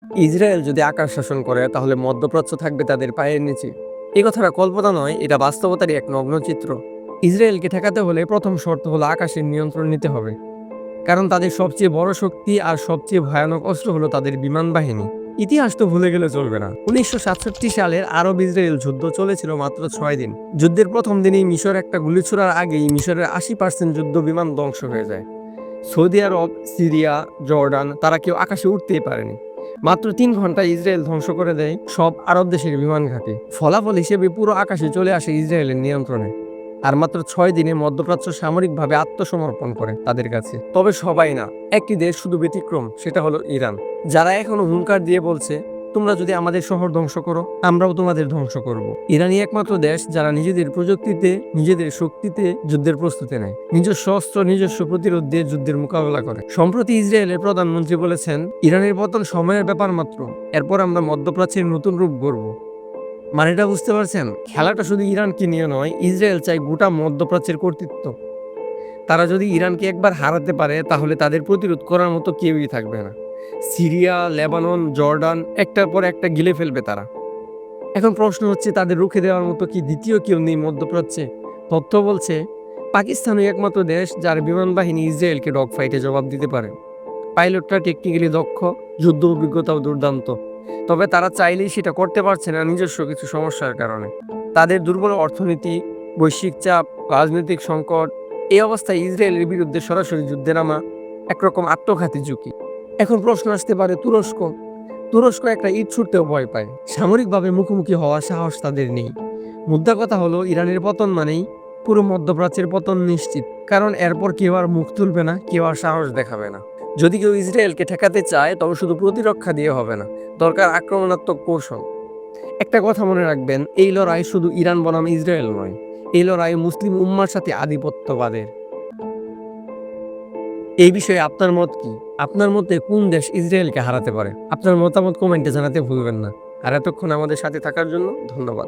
Israel যদি আকাশ শাসন করে তাহলে মধ্যপ্রাচ্য থাকবে তাদের পায়ের নিচে। এই কথাটা কল্পনা নয়, এটা বাস্তবতারই এক নগ্ন চিত্র। ইসরায়েলকে ঠেকাতে হলে প্রথম শর্ত হলো আকাশের নিয়ন্ত্রণ নিতে হবে, কারণ তাদের সবচেয়ে বড় শক্তি আর সবচেয়ে ভয়ানক অস্ত্র হলো তাদের বিমান বাহিনী। ইতিহাস তো ভুলে গেলে চলবে না। 1967 সালের আরব ইসরায়েল যুদ্ধ চলেছিল মাত্র 6 দিন। যুদ্ধের প্রথম দিনেই মিশর একটা গুলি ছোড়ার আগেই মিশরের 80% যুদ্ধ বিমান ধ্বংস হয়ে যায়। সৌদি আরব, সিরিয়া, জর্ডান তারা কেউ আকাশে উঠতেই পারেনি। মাত্র 3 ঘন্টায় ইসরায়েল ধ্বংস করে দেয় সব আরব দেশের বিমান ঘাঁটি। ফলাফল হিসেবে পুরো আকাশে চলে আসে ইসরায়েলের নিয়ন্ত্রণে। আর মাত্র 6 দিনে মধ্যপ্রাচ্য সামরিকভাবে আত্মসমর্পণ করে তাদের কাছে। তবে সবাই না, একটি দেশ শুধু ব্যতিক্রম, সেটা হলো ইরান। যারা এখনো হুঙ্কার দিয়ে বলছে, তোমরা যদি আমাদের শহর ধ্বংস করো আমরাও তোমাদের ধ্বংস করব। ইরানই একমাত্র দেশ যারা নিজেদের প্রযুক্তিতে, নিজেদের শক্তিতে যুদ্ধের প্রস্তুতি নেয়, নিজস্ব অস্ত্র, নিজস্ব প্রতিরোধ দিয়ে যুদ্ধের মোকাবেলা করে। সম্প্রতি ইসরায়েলের প্রধানমন্ত্রী বলেছেন, ইরানের পতন সময়ের ব্যাপার মাত্র, এরপর আমরা মধ্যপ্রাচ্যের নতুন রূপ গড়ব। মানে এটা বুঝতে পারছেন, খেলাটা শুধু ইরানকে নিয়ে নয়, ইসরায়েল চাই গোটা মধ্যপ্রাচ্যের কর্তৃত্ব। তারা যদি ইরানকে একবার হারাতে পারে তাহলে তাদের প্রতিরোধ করার মতো কেউই থাকবে না। সিরিয়া, লেবানন, জর্ডান একটার পর একটা গিলে ফেলবে তারা। এখন প্রশ্ন হচ্ছে, তাদের রুখে দেওয়ার মতো কি দ্বিতীয় কেউ নেই মধ্যপ্রাচ্যে? তথ্য বলছে পাকিস্তানই একমাত্র দেশ যার বিমান বাহিনী ইসরায়েলকে ডগ ফাইটে জবাব দিতে পারে। পাইলটরা টেকনিক্যালি দক্ষ, যুদ্ধ অভিজ্ঞতাও দুর্দান্ত। তবে তারা চাইলেই সেটা করতে পারছে না নিজস্ব কিছু সমস্যার কারণে। তাদের দুর্বল অর্থনীতি, বৈশ্বিক চাপ, রাজনৈতিক সংকট। এই অবস্থায় ইসরায়েলের বিরুদ্ধে সরাসরি যুদ্ধে নামা একরকম আত্মঘাতী ঝুঁকি। এখন প্রশ্ন আসতে পারে, তুরস্ক তুরস্ক একটা ইট ছুটতেও ভয় পায়। সামরিকভাবে মুখোমুখি হওয়ার সাহস তাদের নেই। মুদ্রা কথা হলো, ইরানের পতন মানেই পুরো মধ্যপ্রাচ্যের পতন নিশ্চিত, কারণ এরপর কেউ আর মুখ তুলবে না, কেউ আর সাহস দেখাবে না। যদি কেউ ইসরায়েলকে ঠেকাতে চায় তবে শুধু প্রতিরক্ষা দিয়ে হবে না, দরকার আক্রমণাত্মক কৌশল। একটা কথা মনে রাখবেন, এই লড়াই শুধু ইরান বনাম ইসরায়েল নয়, এই লড়াই মুসলিম উম্মার সাথে আধিপত্যবাদের। এই বিষয়ে আপনার মত কি? আপনার মতে কোন দেশ ইসরায়েলকে হারাতে পারে? আপনার মতামত কমেন্টে জানাতে ভুলবেন না। আর এতক্ষণ আমাদের সাথে থাকার জন্য ধন্যবাদ।